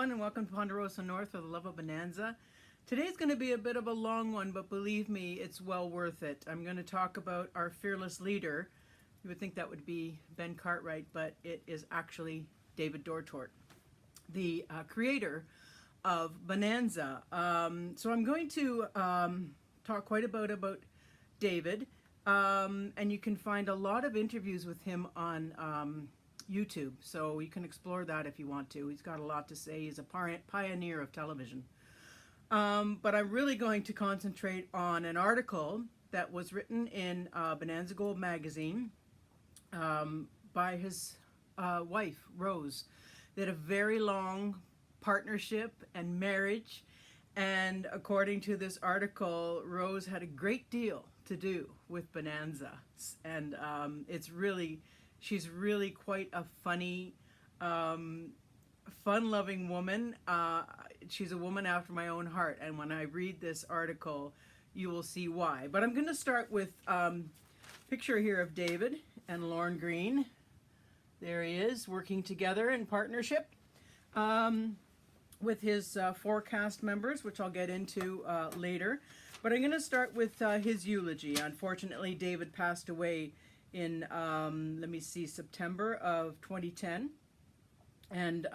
everyone, and welcome to Ponderosa North for the love of Bonanza. Today's going to be a bit of a long one, but believe me, it's well worth it. I'm going to talk about our fearless leader. You would think that would be Ben Cartwright, but it is actually David Dortort, the creator of Bonanza. So I'm going to talk quite a bit about David, and you can find a lot of interviews with him on YouTube, so you can explore that if you want to. He's got a lot to say. He's a pioneer of television. But I'm really going to concentrate on an article that was written in Bonanza Gold magazine by his wife, Rose. They had a very long partnership and marriage, and according to this article, Rose had a great deal to do with Bonanza, and she's really quite a funny, fun-loving woman. She's a woman after my own heart, and when I read this article, you will see why. But I'm going to start with a picture here of David and Lauren Green. There he is, working together in partnership with his 4 cast members, which I'll get into later. But I'm going to start with his eulogy. Unfortunately, David passed away in, September of 2010. And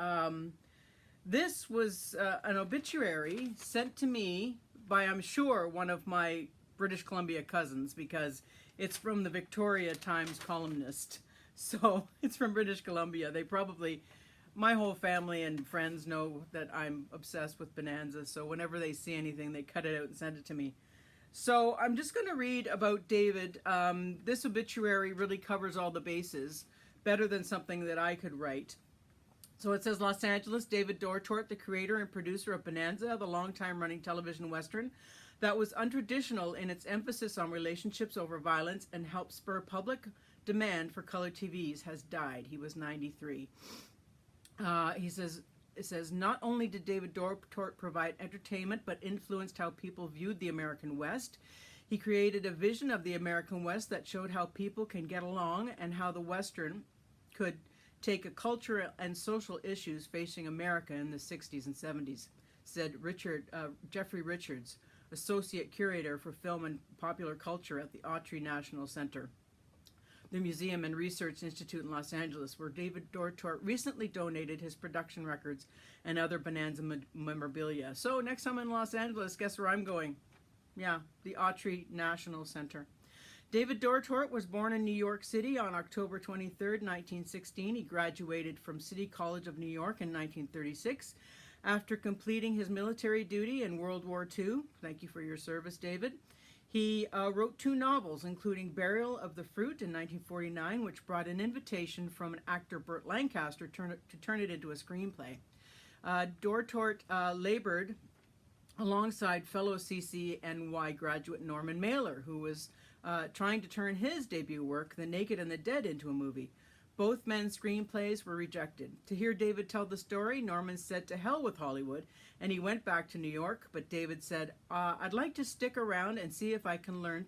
this was an obituary sent to me by, I'm sure, one of my British Columbia cousins, because it's from the Victoria Times columnist. So it's from British Columbia. They probably, my whole family and friends know that I'm obsessed with Bonanza, so whenever they see anything, they cut it out and send it to me. So I'm just going to read about David. This obituary really covers all the bases, better than something that I could write. So it says, Los Angeles, David Dortort, the creator and producer of Bonanza, the long-time running television western that was untraditional in its emphasis on relationships over violence and helped spur public demand for color TVs, has died. He was 93. It says, not only did David Dortort provide entertainment, but influenced how people viewed the American West. He created a vision of the American West that showed how people can get along and how the Western could take a cultural and social issues facing America in the 60s and 70s, said Jeffrey Richards, Associate Curator for Film and Popular Culture at the Autry National Center, the Museum and Research Institute in Los Angeles, where David Dortort recently donated his production records and other Bonanza memorabilia. So next time in Los Angeles, guess where I'm going? Yeah, the Autry National Center. David Dortort was born in New York City on October 23rd, 1916. He graduated from City College of New York in 1936. After completing his military duty in World War II, thank you for your service, David, he wrote 2 novels, including Burial of the Fruit in 1949, which brought an invitation from an actor, Burt Lancaster, to turn it into a screenplay. Dortort labored alongside fellow CCNY graduate Norman Mailer, who was trying to turn his debut work, The Naked and the Dead, into a movie. Both men's screenplays were rejected. To hear David tell the story, Norman said to hell with Hollywood, and he went back to New York, but David said, I'd like to stick around and see if I can learn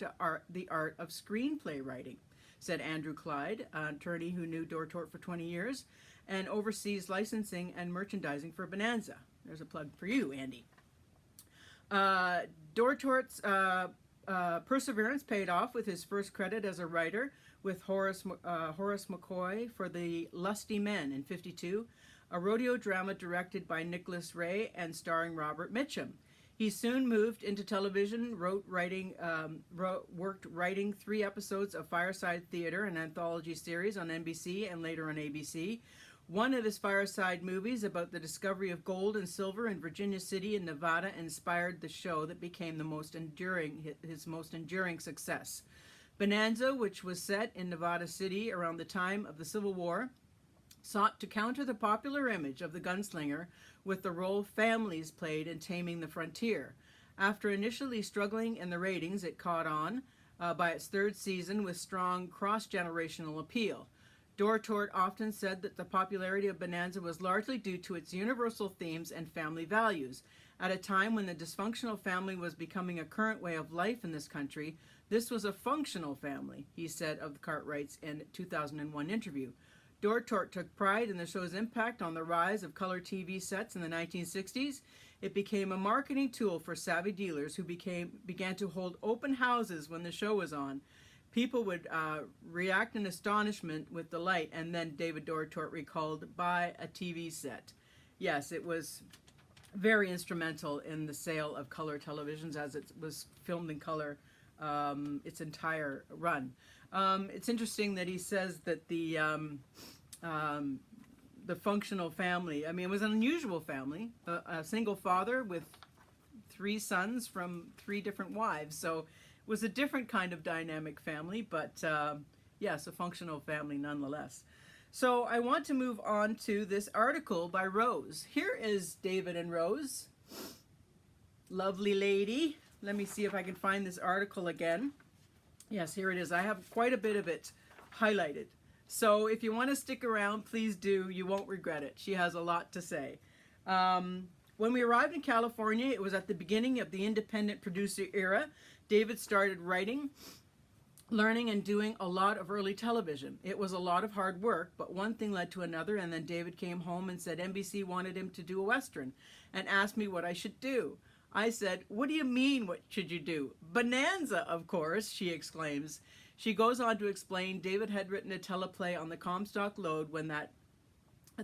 the art of screenplay writing, said Andrew Clyde, an attorney who knew Dortort for 20 years and oversees licensing and merchandising for Bonanza. There's a plug for you, Andy. Dortort's perseverance paid off with his first credit as a writer with Horace McCoy for The Lusty Men in '52, a rodeo drama directed by Nicholas Ray and starring Robert Mitchum. He soon moved into television, worked writing 3 episodes of Fireside Theater, an anthology series on NBC and later on ABC. One of his Fireside movies about the discovery of gold and silver in Virginia City and Nevada inspired the show that became his most enduring success. Bonanza, which was set in Nevada City around the time of the Civil War, sought to counter the popular image of the gunslinger with the role families played in taming the frontier. After initially struggling in the ratings, it caught on by its 3rd season with strong cross-generational appeal. Dortort often said that the popularity of Bonanza was largely due to its universal themes and family values. At a time when the dysfunctional family was becoming a current way of life in this country, this was a functional family, he said of the Cartwrights in a 2001 interview. Dortort took pride in the show's impact on the rise of color TV sets in the 1960s. It became a marketing tool for savvy dealers who began to hold open houses when the show was on. People would react in astonishment with delight, and then David Dortort recalled, buy a TV set. Yes, it was very instrumental in the sale of color televisions as it was filmed in color its entire run. It's interesting that he says that the functional family, I mean, it was an unusual family, a single father with 3 sons from 3 different wives. So it was a different kind of dynamic family, but yes, a functional family nonetheless. So I want to move on to this article by Rose. Here is David and Rose. Lovely lady. Let me see if I can find this article again. Yes, here it is. I have quite a bit of it highlighted. So if you want to stick around, please do. You won't regret it. She has a lot to say. When we arrived in California, it was at the beginning of the independent producer era. David started writing, learning, and doing a lot of early television. It was a lot of hard work, but one thing led to another, and then David came home and said NBC wanted him to do a Western and asked me what I should do. I said, what do you mean, what should you do? Bonanza, of course, she exclaims. She goes on to explain David had written a teleplay on the Comstock Lode when that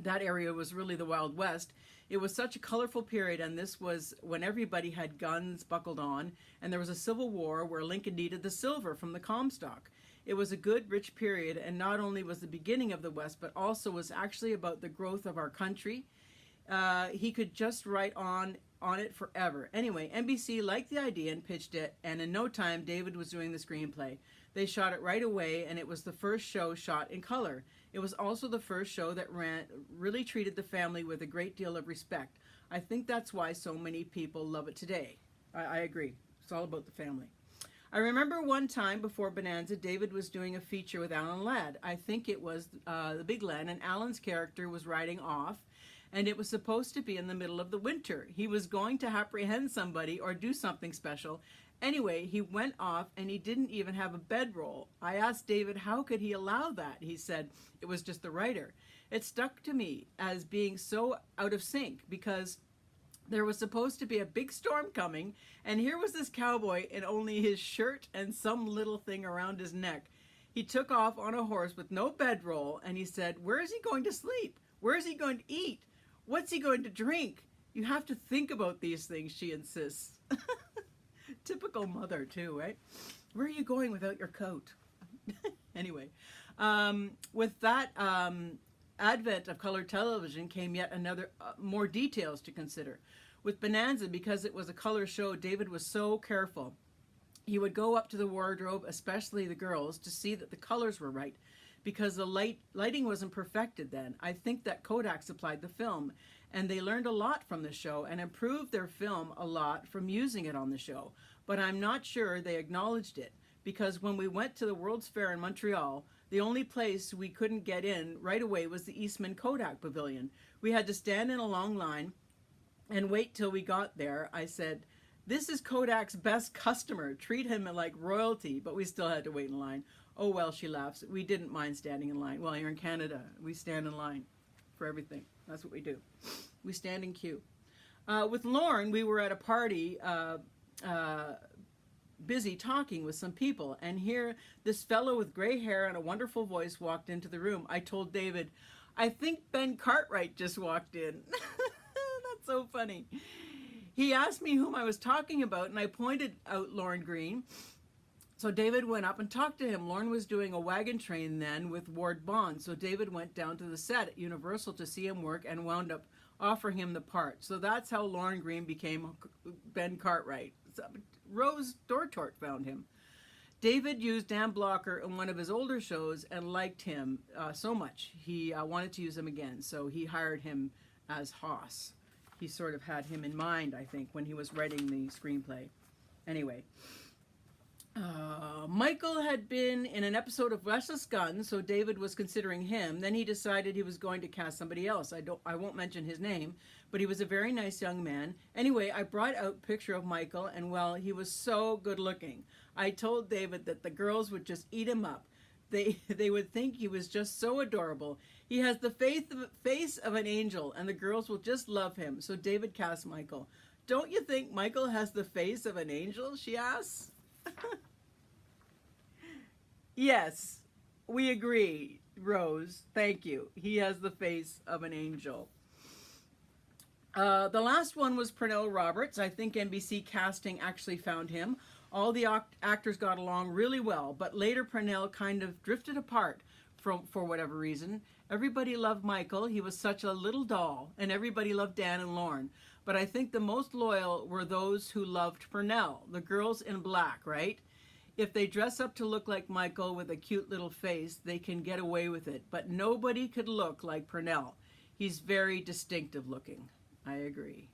area was really the Wild West. It was such a colorful period, and this was when everybody had guns buckled on, and there was a civil war where Lincoln needed the silver from the Comstock. It was a good, rich period, and not only was the beginning of the West, but also was actually about the growth of our country. He could just write on it forever. Anyway, NBC liked the idea and pitched it, and in no time, David was doing the screenplay. They shot it right away, and it was the first show shot in color. It was also the first show that really treated the family with a great deal of respect. I think that's why so many people love it today. I agree. It's all about the family. I remember one time before Bonanza, David was doing a feature with Alan Ladd. I think it was The Big Land, and Alan's character was riding off, and it was supposed to be in the middle of the winter. He was going to apprehend somebody or do something special. Anyway, he went off and he didn't even have a bedroll. I asked David how could he allow that. He said it was just the writer. It stuck to me as being so out of sync because there was supposed to be a big storm coming, and here was this cowboy in only his shirt and some little thing around his neck. He took off on a horse with no bedroll, and he said, where is he going to sleep? Where is he going to eat? What's he going to drink? You have to think about these things, she insists. Typical mother, too, right? Where are you going without your coat? Anyway, with that advent of color television came yet another more details to consider. With Bonanza, because it was a color show, David was so careful. He would go up to the wardrobe, especially the girls, to see that the colors were right, because the lighting wasn't perfected then. I think that Kodak supplied the film, and they learned a lot from the show and improved their film a lot from using it on the show. But I'm not sure they acknowledged it, because when we went to the World's Fair in Montreal, the only place we couldn't get in right away was the Eastman Kodak Pavilion. We had to stand in a long line and wait till we got there. I said, this is Kodak's best customer. Treat him like royalty, but we still had to wait in line. Oh, well, she laughs. We didn't mind standing in line. Well, you're in Canada. We stand in line for everything. That's what we do. We stand in queue. With Lauren, we were at a party, busy talking with some people, and here this fellow with gray hair and a wonderful voice walked into the room. I told David, I think Ben Cartwright just walked in. That's so funny. He asked me whom I was talking about, and I pointed out Lauren Green. So David went up and talked to him. Lauren was doing a wagon train then with Ward Bond, so David went down to the set at Universal to see him work and wound up offering him the part. So that's how Lauren Green became Ben Cartwright. Rose Dortort found him. David used Dan Blocker in one of his older shows and liked him so much. He wanted to use him again, so he hired him as Hoss. He sort of had him in mind, I think, when he was writing the screenplay. Anyway, Michael had been in an episode of Restless Gun, so David was considering him. Then he decided he was going to cast somebody else. I won't mention his name, but he was a very nice young man. Anyway, I brought out a picture of Michael, and well, he was so good looking. I told David that the girls would just eat him up. they would think he was just so adorable. He has the face of an angel, and the girls will just love him. So David cast Michael. Don't you think Michael has the face of an angel? She asks. Yes, we agree, Rose. Thank you. He has the face of an angel. The last one was Pernell Roberts. I think NBC casting actually found him. All the actors got along really well, but later Pernell kind of drifted apart for whatever reason. Everybody loved Michael. He was such a little doll, and everybody loved Dan and Lauren. But I think the most loyal were those who loved Pernell, the girls in black, right? If they dress up to look like Michael with a cute little face, they can get away with it. But nobody could look like Pernell. He's very distinctive looking. I agree.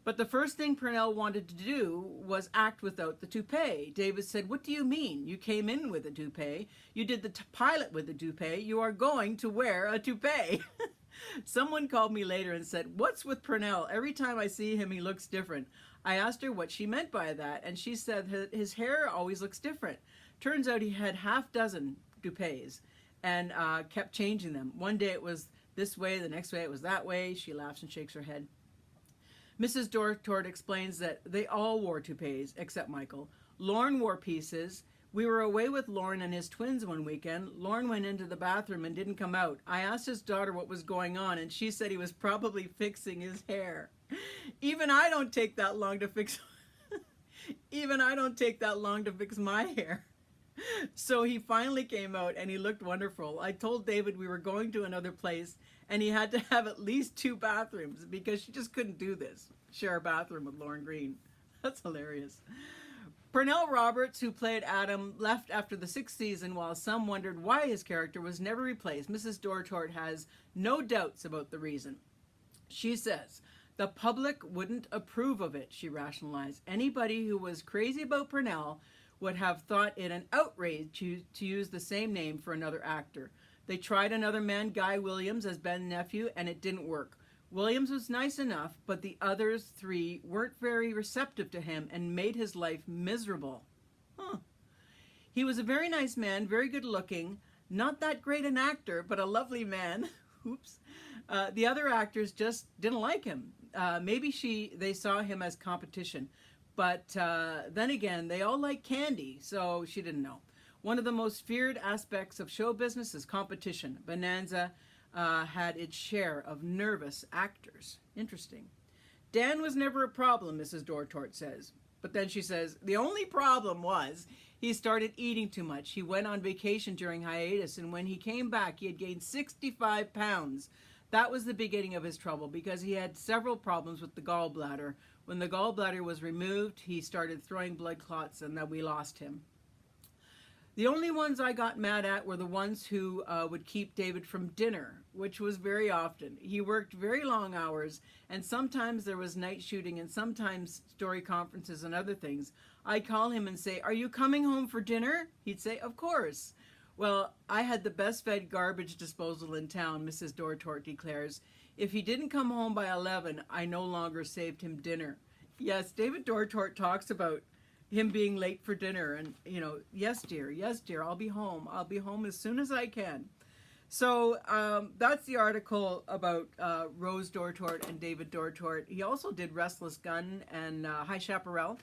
But the first thing Pernell wanted to do was act without the toupee. David said, "What do you mean? You came in with a toupee. You did the pilot with a toupee. You are going to wear a toupee." Someone called me later and said, "What's with Pernell? Every time I see him, he looks different." I asked her what she meant by that, and she said his hair always looks different. Turns out he had half dozen toupees and kept changing them. One day it was this way, the next way it was that way. She laughs and shakes her head. Mrs. Dortort explains that they all wore toupees except Michael. Lauren wore pieces. We were away with Lauren and his twins one weekend. Lauren went into the bathroom and didn't come out. I asked his daughter what was going on, and she said he was probably fixing his hair. Even I don't take that long to fix my hair. So he finally came out and he looked wonderful. I told David we were going to another place and he had to have at least 2 bathrooms because she just couldn't do this. Share a bathroom with Lauren Green. That's hilarious. Pernell Roberts, who played Adam, left after the 6th season while some wondered why his character was never replaced. Mrs. Dortort has no doubts about the reason. She says, "The public wouldn't approve of it," she rationalized. "Anybody who was crazy about Pernell would have thought it an outrage to use the same name for another actor. They tried another man, Guy Williams, as Ben's nephew, and it didn't work. Williams was nice enough, but the others 3 weren't very receptive to him and made his life miserable." He was a very nice man, very good looking, not that great an actor, but a lovely man. Oops. The other actors just didn't like him. Maybe they saw him as competition. But then again, they all like candy, so she didn't know. One of the most feared aspects of show business is competition. Bonanza had its share of nervous actors. Interesting. Dan was never a problem, Mrs. Dortort says. But then she says, the only problem was he started eating too much. He went on vacation during hiatus, and when he came back, he had gained 65 pounds. That was the beginning of his trouble because he had several problems with the gallbladder. When the gallbladder was removed, he started throwing blood clots, and then we lost him. The only ones I got mad at were the ones who would keep David from dinner, which was very often. He worked very long hours, and sometimes there was night shooting and sometimes story conferences and other things. I'd call him and say, "Are you coming home for dinner?" He'd say, "Of course." Well, I had the best fed garbage disposal in town, Mrs. Dortort declares. If he didn't come home by 11, I no longer saved him dinner. Yes, David Dortort talks about him being late for dinner and, yes, dear, I'll be home. I'll be home as soon as I can. So that's the article about Rose Dortort and David Dortort. He also did Restless Gun and High Chaparral.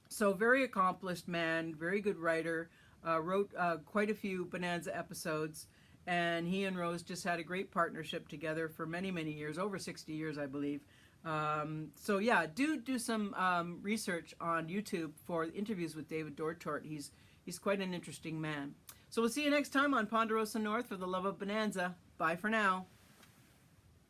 So very accomplished man, very good writer, wrote quite a few Bonanza episodes, and he and Rose just had a great partnership together for many, many years, over 60 years, I believe. So yeah, do some research on YouTube for interviews with David Dortort. He's quite an interesting man. So we'll see you next time on Ponderosa North for the love of Bonanza. Bye for now.